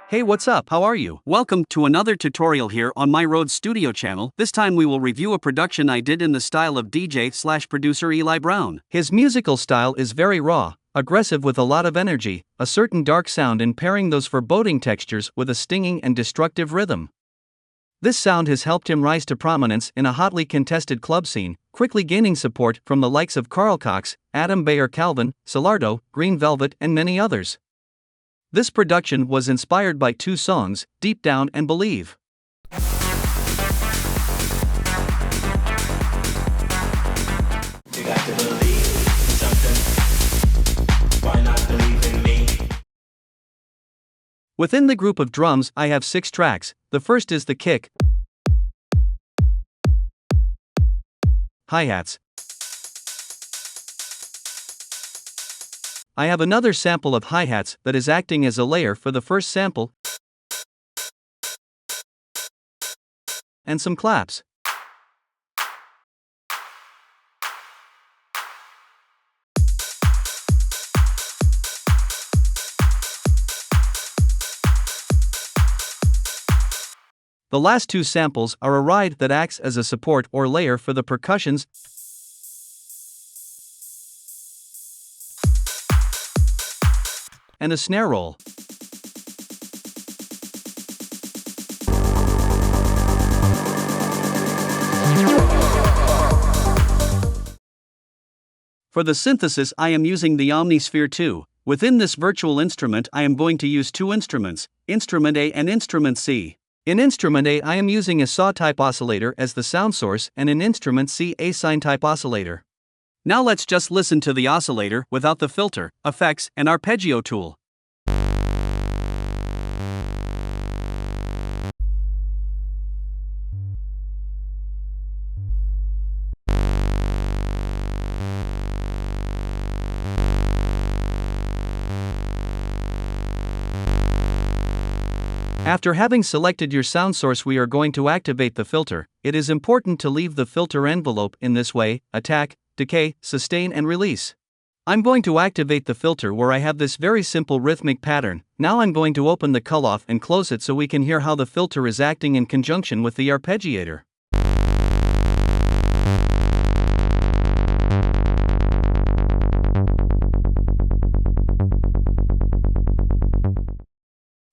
Hey, what's up? How are you? Welcome to another tutorial here on my Rode Studio channel. This time we will review a production I did in the style of DJ/producer Eli Brown. His musical style is very raw, aggressive with a lot of energy, a certain dark sound and pairing those foreboding textures with a stinging and destructive rhythm. This sound has helped him rise to prominence in a hotly contested club scene, quickly gaining support from the likes of Carl Cox, Adam Beyer Calvin, Solardo, Green Velvet and many others. This production was inspired by two songs, Deep Down and Believe. You got to believe something. Why not believe in me? Within the group of drums, I have 6 tracks. The first is the kick, hi-hats. I have another sample of hi-hats that is acting as a layer for the first sample, and some claps. The last 2 samples are a ride that acts as a support or layer for the percussions and a snare roll. For the synthesis I am using the Omnisphere 2. Within this virtual instrument I am going to use 2 instruments, Instrument A and Instrument C. In Instrument A I am using a saw-type oscillator as the sound source and in Instrument C a sine-type oscillator. Now let's just listen to the oscillator without the filter, effects, and arpeggio tool. After having selected your sound source, we are going to activate the filter. It is important to leave the filter envelope in this way: attack, decay, sustain and release. I'm going to activate the filter where I have this very simple rhythmic pattern. Now I'm going to open the cutoff and close it so we can hear how the filter is acting in conjunction with the arpeggiator.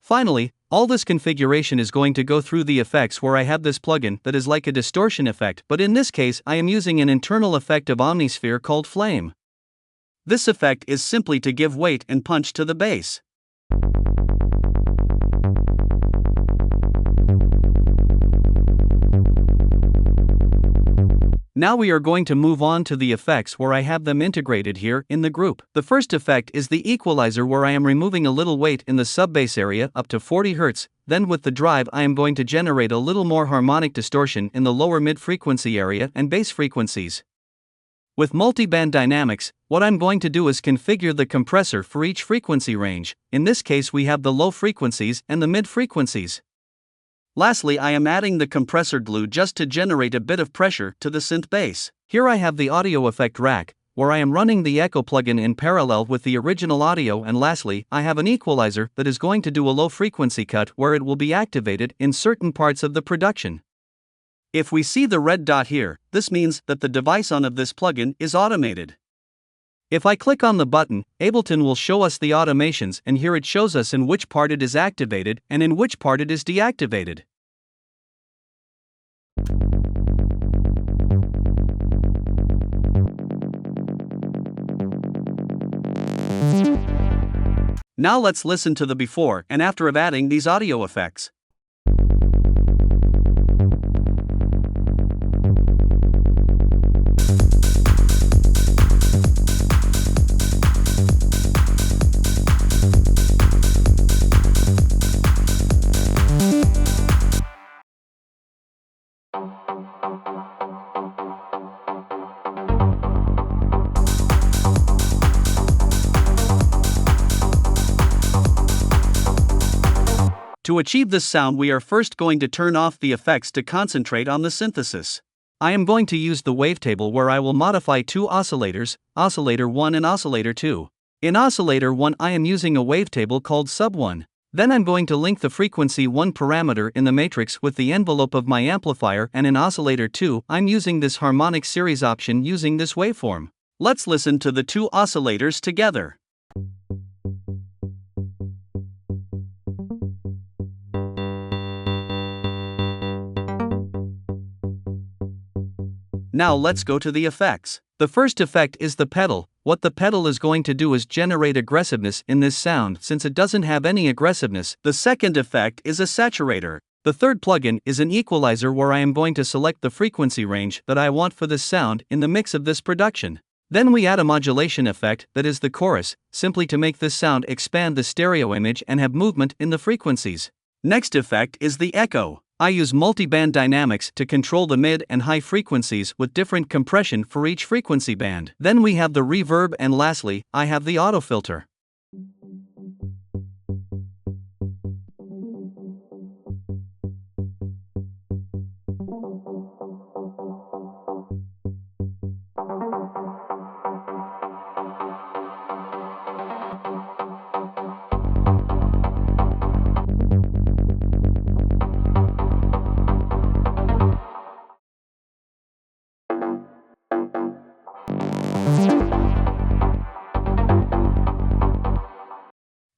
Finally, all this configuration is going to go through the effects where I have this plugin that is like a distortion effect, but in this case I am using an internal effect of Omnisphere called Flame. This effect is simply to give weight and punch to the bass. Now we are going to move on to the effects where I have them integrated here in the group. The first effect is the equalizer where I am removing a little weight in the sub-bass area up to 40 Hz. Then with the drive I am going to generate a little more harmonic distortion in the lower mid-frequency area and bass frequencies. With multiband dynamics, what I'm going to do is configure the compressor for each frequency range. In this case we have the low frequencies and the mid frequencies. Lastly, I am adding the compressor glue just to generate a bit of pressure to the synth bass. Here I have the audio effect rack, where I am running the echo plugin in parallel with the original audio, and lastly, I have an equalizer that is going to do a low frequency cut where it will be activated in certain parts of the production. If we see the red dot here, this means that the device on of this plugin is automated. If I click on the button, Ableton will show us the automations, and here it shows us in which part it is activated and in which part it is deactivated. Now let's listen to the before and after of adding these audio effects. To achieve this sound we are first going to turn off the effects to concentrate on the synthesis. I am going to use the wavetable where I will modify 2 oscillators, oscillator 1 and oscillator 2. In oscillator 1 I am using a wavetable called sub 1. Then I'm going to link the frequency 1 parameter in the matrix with the envelope of my amplifier, and in oscillator 2, I'm using this harmonic series option using this waveform. Let's listen to the two oscillators together. Now let's go to the effects. The first effect is the pedal. What the pedal is going to do is generate aggressiveness in this sound since it doesn't have any aggressiveness. The second effect is a saturator. The third plugin is an equalizer where I am going to select the frequency range that I want for this sound in the mix of this production. Then we add a modulation effect that is the chorus, simply to make this sound expand the stereo image and have movement in the frequencies. Next effect is the echo. I use multi-band dynamics to control the mid and high frequencies with different compression for each frequency band. Then we have the reverb, and lastly, I have the autofilter.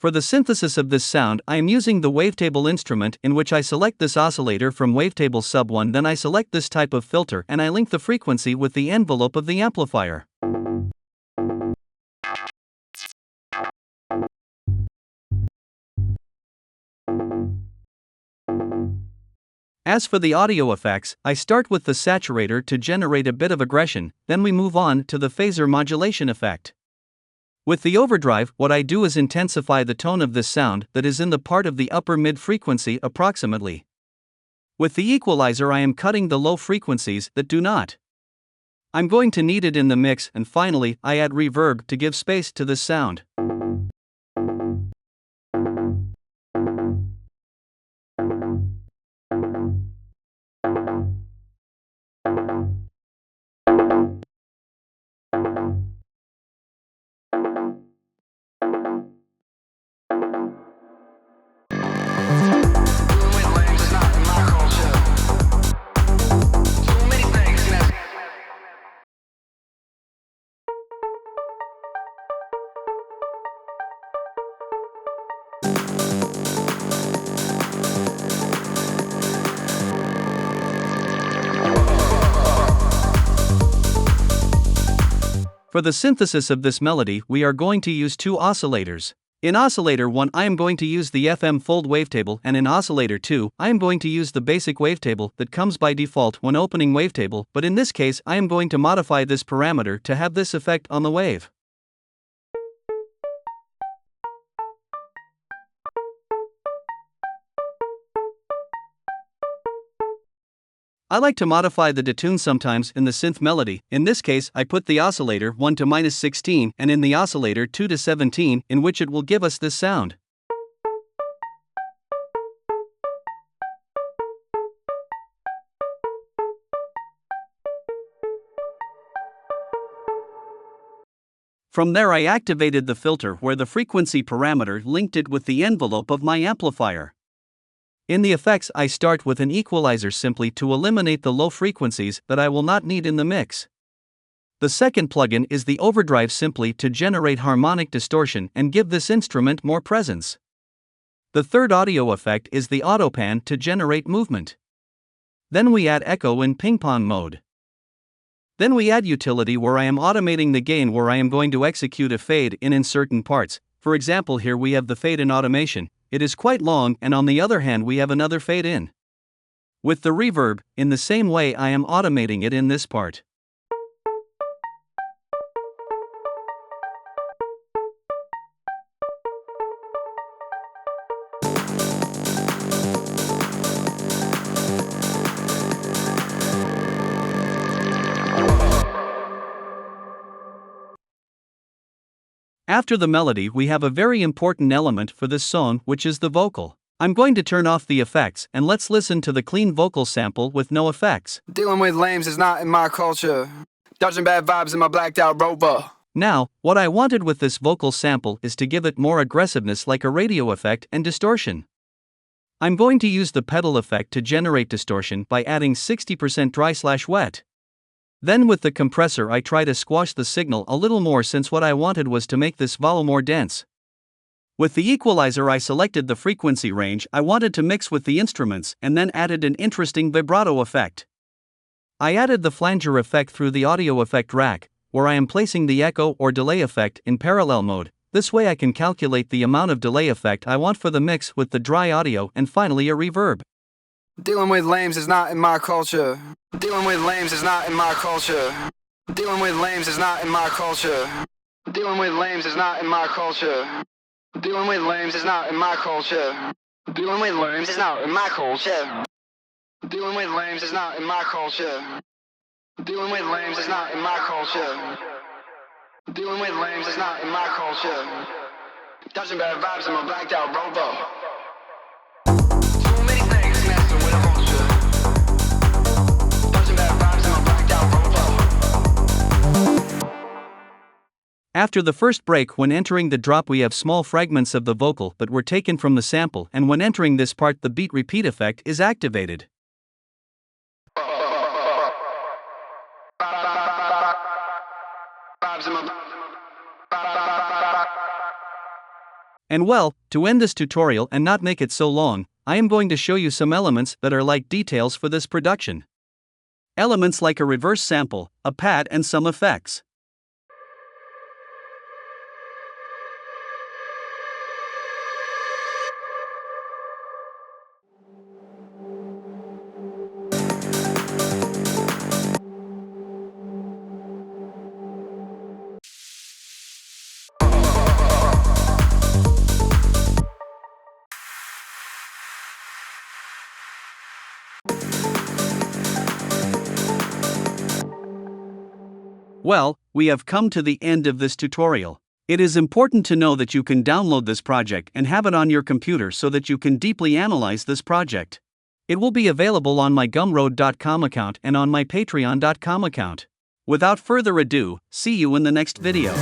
For the synthesis of this sound, I am using the wavetable instrument in which I select this oscillator from wavetable sub 1, then I select this type of filter and I link the frequency with the envelope of the amplifier. As for the audio effects, I start with the saturator to generate a bit of aggression, then we move on to the phaser modulation effect. With the overdrive, what I do is intensify the tone of this sound that is in the part of the upper mid frequency approximately. With the equalizer, I am cutting the low frequencies that do not. I'm going to need it in the mix, and finally, I add reverb to give space to this sound. For the synthesis of this melody, we are going to use two oscillators. In oscillator 1, I am going to use the FM fold wavetable, and in oscillator 2, I am going to use the basic wavetable that comes by default when opening wavetable, but in this case, I am going to modify this parameter to have this effect on the wave. I like to modify the detune sometimes in the synth melody. In this case, I put the oscillator 1 to -16 and in the oscillator 2 to 17, in which it will give us this sound. From there, I activated the filter where the frequency parameter linked it with the envelope of my amplifier. In the effects, I start with an equalizer simply to eliminate the low frequencies that I will not need in the mix. The second plugin is the overdrive, simply to generate harmonic distortion and give this instrument more presence. The third audio effect is the autopan to generate movement. Then we add echo in ping-pong mode. Then we add utility where I am automating the gain, where I am going to execute a fade in certain parts. For example, here we have the fade in automation. It is quite long, and on the other hand we have another fade in. With the reverb, in the same way I am automating it in this part. After the melody, we have a very important element for this song, which is the vocal. I'm going to turn off the effects and let's listen to the clean vocal sample with no effects. Dealing with lames is not in my culture. Dodging bad vibes in my blacked out Rover. Now, what I wanted with this vocal sample is to give it more aggressiveness like a radio effect and distortion. I'm going to use the pedal effect to generate distortion by adding 60% dry/wet. Then with the compressor I try to squash the signal a little more since what I wanted was to make this vowel more dense. With the equalizer I selected the frequency range I wanted to mix with the instruments and then added an interesting vibrato effect. I added the flanger effect through the audio effect rack, where I am placing the echo or delay effect in parallel mode. This way I can calculate the amount of delay effect I want for the mix with the dry audio and finally a reverb. Dealing with lames is not in my culture. Dealing with lames is not in my culture. Dealing with lames is not in my culture. Dealing with lames is not in my culture. Dealing with lames is not in my culture. Dealing with lames is not in my culture. Dealing with lames is not in my culture. Dealing with lames is not in my culture. Dealing with lames is not in my culture. Touching bad vibes, I'm a blacked out robo. Too many snakes messing with a vulture. Touching bad vibes, I'm a blacked out robo. After the first break, when entering the drop we have small fragments of the vocal but were taken from the sample, and when entering this part the beat repeat effect is activated. And well, to end this tutorial and not make it so long, I am going to show you some elements that are like details for this production. Elements like a reverse sample, a pad and some effects. Well, we have come to the end of this tutorial. It is important to know that you can download this project and have it on your computer so that you can deeply analyze this project. It will be available on my gumroad.com account and on my patreon.com account. Without further ado, see you in the next video.